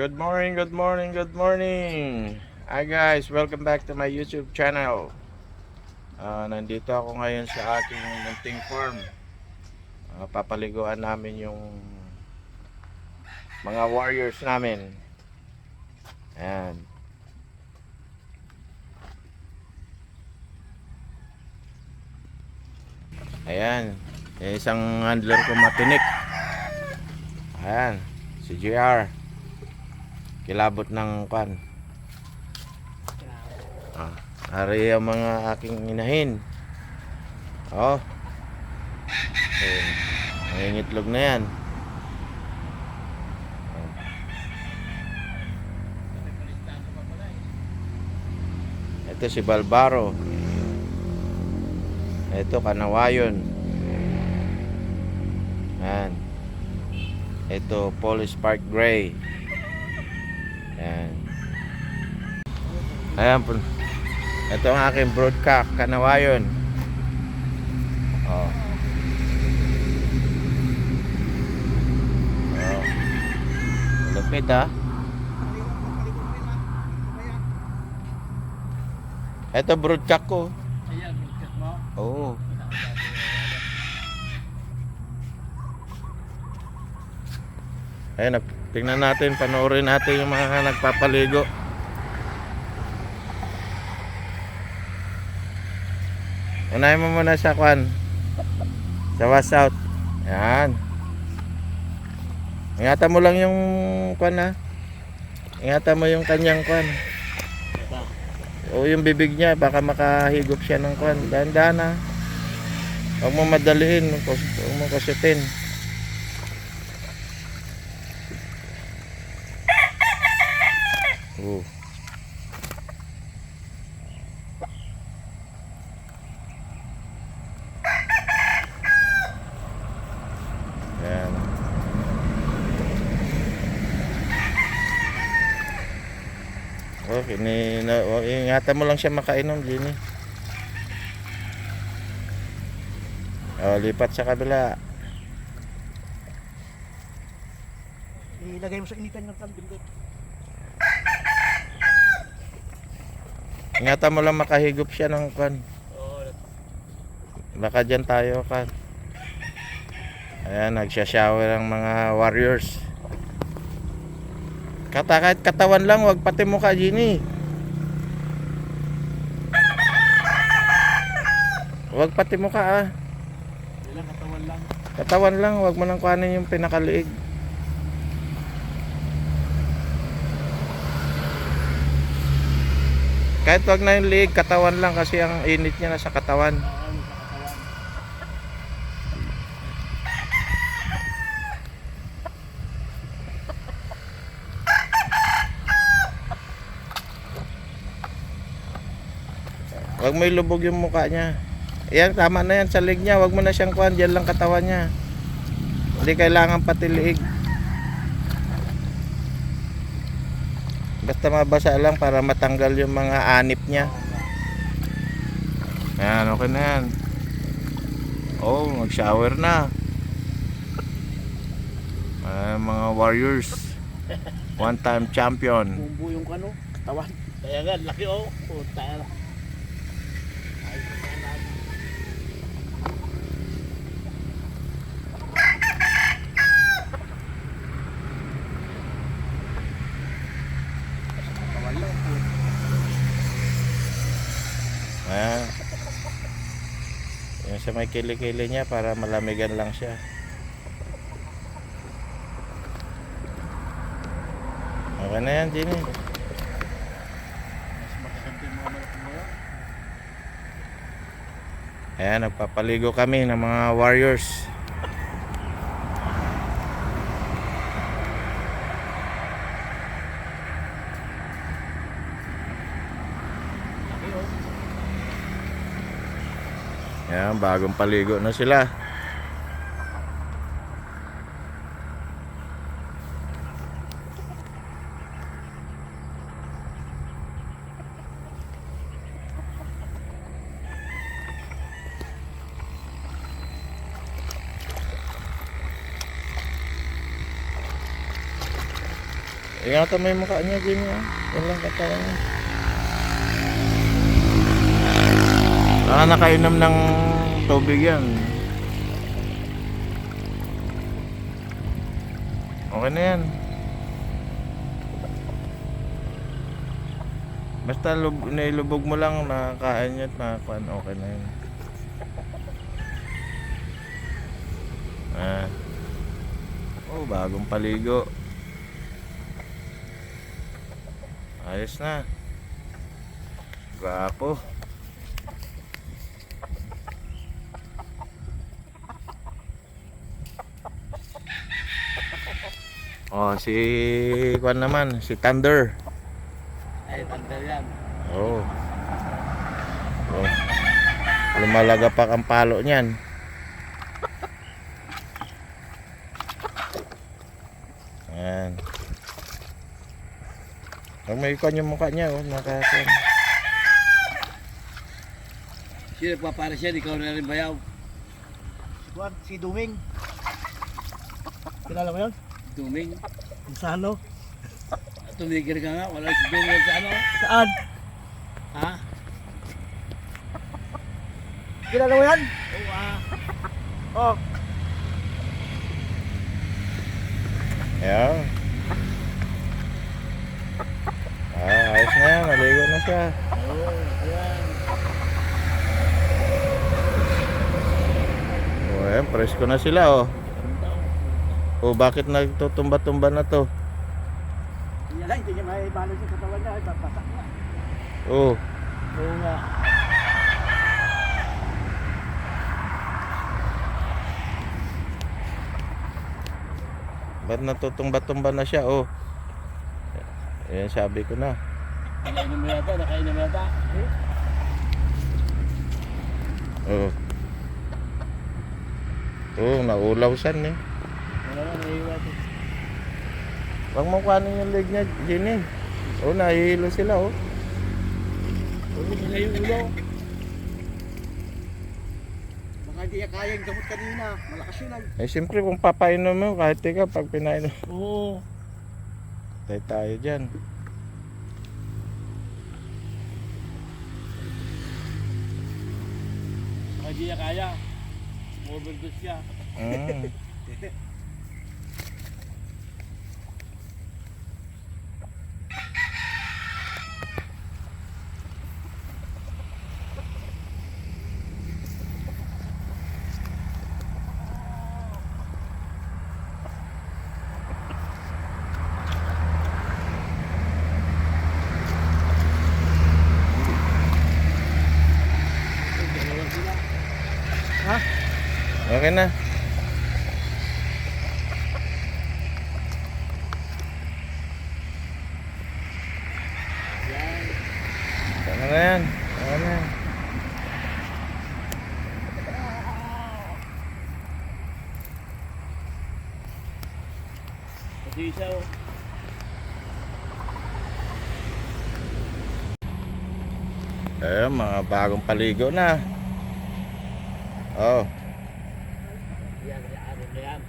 Good morning, good morning, good morning. Hi guys, welcome back to my YouTube channel. Nandito ako ngayon sa aking munting farm. Papaliguan namin yung mga warriors namin. Ayan. Ayan. Isang handler ko matinik. Ayan. Si JR. Kilabot ng kwan. Ari ang mga aking inahin. Oh. Nangingitlog na yan. Ito si Balbaro. Ito Kanawayon. Yan. Ito Polish Park Gray. Yan. Ayan po. Ito ang aking broodcock Kanawayon. Oh. Oh. Lupit ha. Ito broodcock ko. Ayan, broodcock mo? Oo. Ayan, tingnan natin, panoorin natin yung mga nagpapaligo. Unahin mo muna sa kwan. Sa wash out. Ayan. Ingatan mo lang yung kwan ha. Ingatan mo yung kanyang kwan. O yung bibig niya, baka makahigop siya ng kwan. Dahan-dahan ha. Huwag mo madaliin. Huwag mo kasutin. Oh. Ayan. Okay, ingatan mo lang siya makainom, Jenny. Lipat sa kabila. Ilagay mo sa initan ng tambindot. Ingatan mo lang makahigop siya ng kwan. Baka dyan tayo kan. Ayan, nagsha-shower ang mga warriors. Kahit katawan lang, wag pati mukha, Jenny. Wag pati mukha ah. Ilang katawan lang. Katawan lang, wag mo nang kuhanin yung pinakaliig. Kahit wag na yung liig, katawan lang kasi ang init niya nasa katawan. Ano sa katawan? Wag mo ilubog yung mukha niya. Yan, tama na yan sa leg niya. Wag mo na siyang kuhan, dyan lang katawan niya. Hindi kailangan pati liig. Basta mabasa lang para matanggal yung mga anip niya. Yan, okay na yan. Oh, mag-shower na. Mga warriors. One-time champion. Bumbu yung ano, katawan. Kaya nga, laki oh. Puta na. Katawan lang po. Ayan. Yung sa may kilikili niya para malamigan lang siya. Okay na yan, Jenny. Mas makakanta yung mga malaki mo yan. Ayan, nagpapaligo kami ng mga warriors. Laki oh. Ayan, bagong paligo na sila. Ingatan mo yung mukha niya, Jimmy. Ah. Yan lang katawan niya. Nakainom ng tubig yan. Okay na yan. Basta nailubog mo lang, nakakain niya at nakakuan, okay na yun. Ah. Oh, bagong paligo. Ayos na. Gwapo. Oh, si Kwan naman, si Thunder. Ay, tanda yan. Oh. Oh. Lumalagapak ang palo niyan. Ayan. Pag may ikon yung mukha niya, oh, nakakon. Sino nagpapara siya? Ikaw na rin bayaw. Si Duming. Kilala mo yun? Duming. Sa ano? Tumigil ka nga. Wala si Duming sa ano. Saan? Ha? Kilala mo yan? Oo ah. Oh. Ayan. Ayos na yan, naligo na siya. Oo, ayan. Oh, ayan, presko na sila, oh. Oh, bakit nagtutumba-tumba na to? Yan lang, hindi niya maibalot yung katawan niya. Basak na. Oh, Oo nga. ba't natutumba-tumba na siya, oh. Ayan, sabi ko na. Nakainom mo yata, nakainom mo yata. Oh. Oh, naulawsan eh. Wala na, naiiwan. Huwag mo kuhanin yung leg niya, Jenny. Oh, nahihilo sila, oh. Oo, nila yung ulo. Baka hindi niya kaya yung gamot kanina. Malakas yun ay. Eh, siyempre kung papainom mo, kahit ikaw, pag pinainom, Oo. tayo dyan. Baka hindi niya kaya. Overdose siya. Mm. Dalawa sila. Ha? Okay na. Yan. Ano na yan? Ano na yan? Kasi isa oh. Ayan, mga bagong paligo na. Oh. Yan, ano na yan.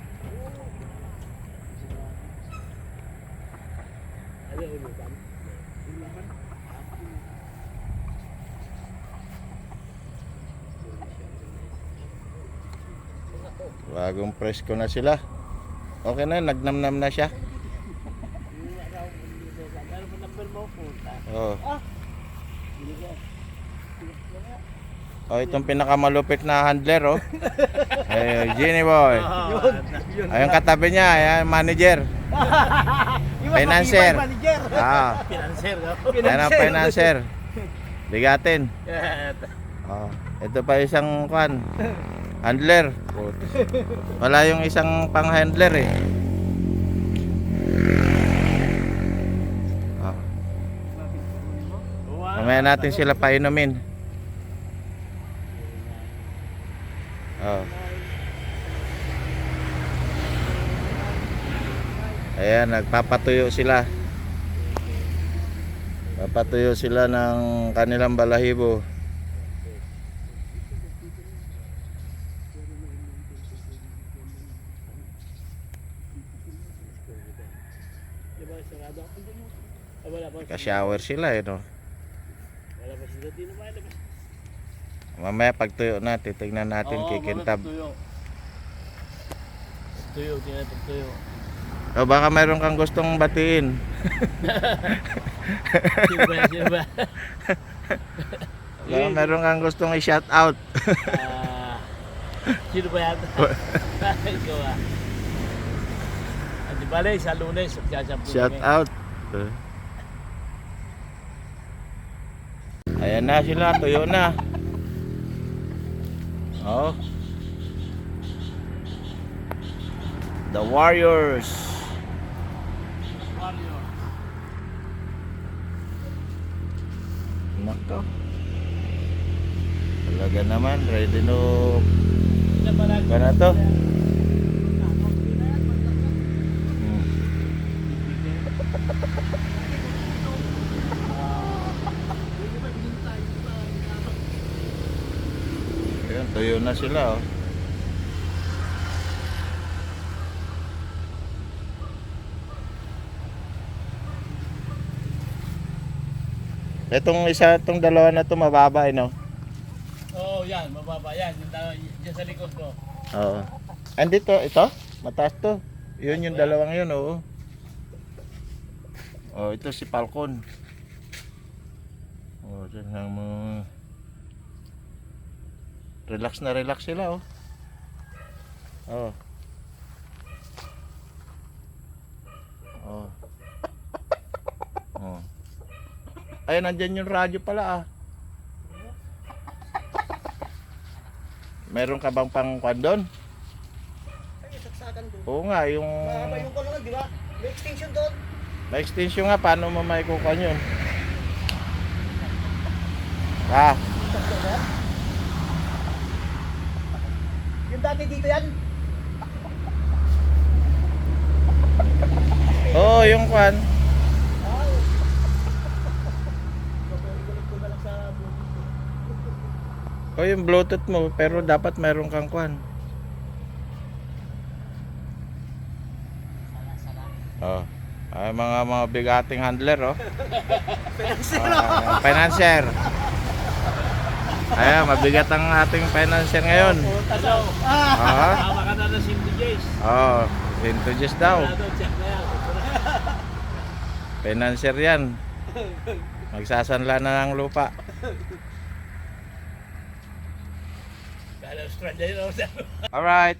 Ano yung ulutan? Bagong presko na sila. Okay na, nagnamnam na siya. Ano ba number mo? Puta. Oh. Hindi ko. Oh, itong pinakamalupit na handler, oh. Eh, Jenny boy. Yun. Ayun katabi niya, ayan, manager. Financer. Manager. Ah, Pinanser no? ayan ang financer. Bigatin. Yan. Oh, ito pa isang kwan. Handler. Wala yung isang pang-handler eh. Oh, mamaya natin sila painumin. Oh. Ayan, nagpapatuyo sila. Papatuyo sila ng kanilang balahibo. Diba, sarado Sarado. Ah, wala pa. Ka-shower sila eh, no? Wala pa sila. Di naman labas. Mamaya pag tuyo na, titignan natin kikintab. Tuyo. Tuyo, tinatag tuyo. O baka mayroon kang gustong batiin. Sino ba yan? Sino ba? Baka mayroon kang gustong i-shout out. Sino ba yan? Ikaw ah. Di bale, sa Lunes, magsasampu Shout kami. out. Ayan na sila, tuyo na. Oh. The Warriors. Warrior. Nako. Talaga naman, ready no. Yan ba lang? Ba na to? Ayan, tuyo na sila oh. Itong dalawa na to mababa eh, no? Oo, yan, mababa yan. Yan sa likod ko. Oo. Andito, ito? Mataas to. Yun yung dalawang yun, oo. Oh, ito si Falcon. Oh, tingnan mo. Relax na relax sila, oh. Oh. Oh. Oh. Ay, nandyan yung radyo pala, ah. Meron ka bang pang-kwan doon? Ay, saksakan doon. Oo nga, yung... Mahaba yung kulungan, di ba? May extension doon. May extension nga, paano mo maikukuha yun? Ah, Yung dati dito yan. oo, yung kwan. Babalik ko na lang sa O yung Bluetooth mo, pero dapat meron kang kwan. Oh. Ay, mga bigating handler, oh. Financier. Ayan, mabigat ang ating financier ngayon. Hello. Ah, Tama ka na na si DJs. oh, introduce daw. Check na yan. Financier yan. Magsasanla na ng lupa. Kala Australia yun. Alright.